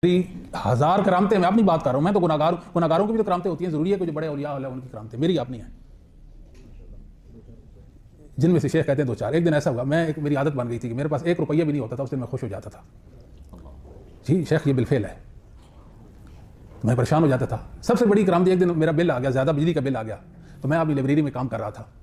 हजार करामतें, मैं अपनी बात कर रहा हूं, मैं तो गुनाहगारों की भी तो करामतें होती हैं। जरूरी है कि जो बड़े औलिया वाले उनकी करामतें, मेरी अपनी है, जिनमें से शेख कहते हैं दो चार। एक दिन ऐसा हुआ, मेरी आदत बन गई थी कि मेरे पास एक रुपया भी नहीं होता था, उस दिन मैं खुश हो जाता था। जी शेख ये बिलफेल है, मैं परेशान हो जाता था। सबसे बड़ी करामती, एक दिन मेरा बिल आ गया, ज्यादा बिजली का बिल आ गया, तो मैं अपनी लाइब्रेरी में काम कर रहा था,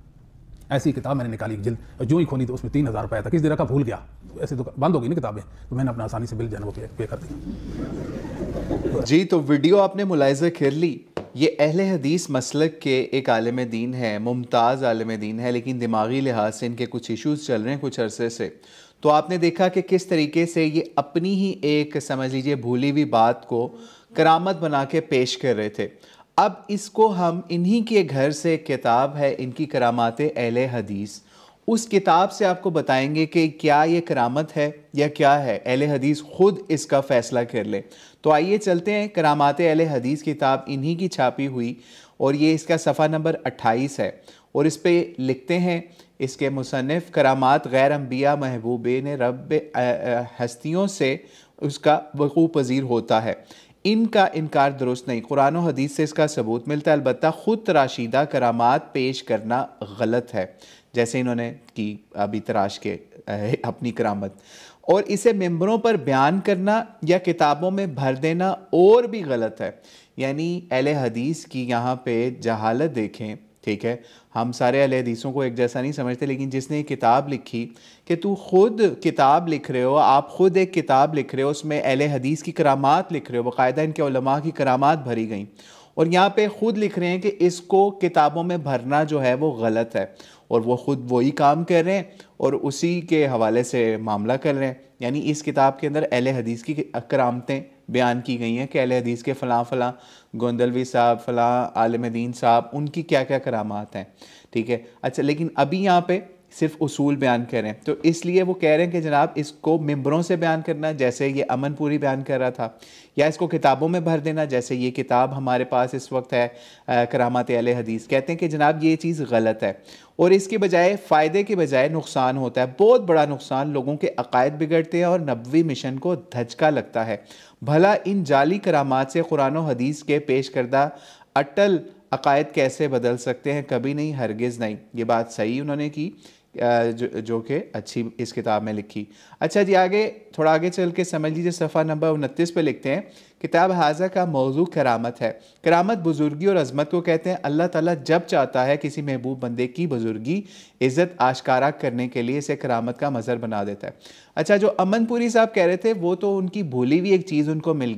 ऐसी किताब मैंने निकाली जिल्द, और जो ही खोली तो उसमें 3000 रुपया था। किस दिन रखा भूल गया, तो ऐसे तो बंद हो गई ना किताबें, तो मैंने अपना आसानी से बिल जो है वो पे कर दिया। जी तो वीडियो आपने मुलाहिजा कर ली। ये अहले हदीस मसलक के एक आलिम दीन है, मुमताज़ आलिम दीन है, लेकिन दिमागी लिहाज से इनके कुछ इश्यूज़ चल रहे हैं कुछ अरसे से। तो आपने देखा कि किस तरीके से ये अपनी ही एक समझ लीजिए भूली हुई बात को करामत बना के पेश कर रहे थे। अब इसको हम इन्हीं के घर से एक किताब है इनकी करामाते अहले हदीस, उस किताब से आपको बताएंगे कि क्या ये करामत है या क्या है। अहले हदीस खुद इसका फ़ैसला कर ले। तो आइए चलते हैं, करामाते अहले हदीस किताब इन्हीं की छापी हुई, और ये इसका सफ़ा नंबर 28 है, और इस पे लिखते हैं इसके मुसन्निफ़, करामात गैर अम्बिया महबूबिन रब हस्तियों से उसका वक़ू पज़ीर होता है, इनका इनकार दुरुस्त नहीं। कुरान और हदीस से इसका सबूत मिलता है, अलबत्ता ख़ुद तराशीदा करामात पेश करना गलत है, जैसे इन्होंने की अभी तराश के अपनी करामत, और इसे मेंबरों पर बयान करना या किताबों में भर देना और भी गलत है। यानी अहले हदीस की यहाँ पे जहालत देखें, ठीक है। हम सारे अहले हदीसों को एक जैसा नहीं समझते, लेकिन जिसने किताब लिखी कि तू खुद किताब लिख रहे हो, आप खुद एक किताब लिख रहे हो, उसमें अहले हदीस की करामात लिख रहे हो, बाकायदा इनके उलमा की करामात भरी गई, और यहाँ पे खुद लिख रहे हैं कि इसको किताबों में भरना जो है वो गलत है, और वो खुद वही काम कर रहे हैं और उसी के हवाले से मामला कर रहे हैं। यानी इस किताब के अंदर अहले हदीस की करामतें बयान की गई हैं कि अहले हदीस के फ़लाँ फ़लाँ गोंदलवी साहब, फ़लाँ आलिम दीन साहब, उनकी क्या क्या करामात हैं, ठीक है। अच्छा, लेकिन अभी यहाँ पे सिर्फ उसूल बयान कर रहे हैं, तो इसलिए वो कह रहे हैं कि जनाब इसको मिंबरों से बयान करना, जैसे ये अमनपुरी बयान कर रहा था, या इसको किताबों में भर देना, जैसे ये किताब हमारे पास इस वक्त है करामात अहले हदीस। कहते हैं कि जनाब ये चीज़ गलत है, और इसके बजाय फ़ायदे के बजाय नुकसान होता है, बहुत बड़ा नुकसान। लोगों के अकायद बिगड़ते हैं और नबवी मिशन को धचका लगता है। भला इन जाली करामात से कुरान और हदीस के पेश करदा अटल अकायद कैसे बदल सकते हैं? कभी नहीं, हरगिज़ नहीं। ये बात सही उन्होंने की जो कि अच्छी इस किताब में लिखी। अच्छा जी, थोड़ा आगे चल के समझ लीजिए, सफ़ा नंबर 29 पे लिखते हैं, किताब हाजा का मौजू करामत है। करामत बुजुर्गी और अज़मत को कहते हैं। अल्लाह ताला जब चाहता है किसी महबूब बंदे की बुजुर्गी इज़्ज़त आश्कारा करने के लिए इसे करामत का मज़हर बना देता है। अच्छा, जो अमनपुरी साहब कह रहे थे वो तो उनकी भूली हुई एक चीज़ उनको मिल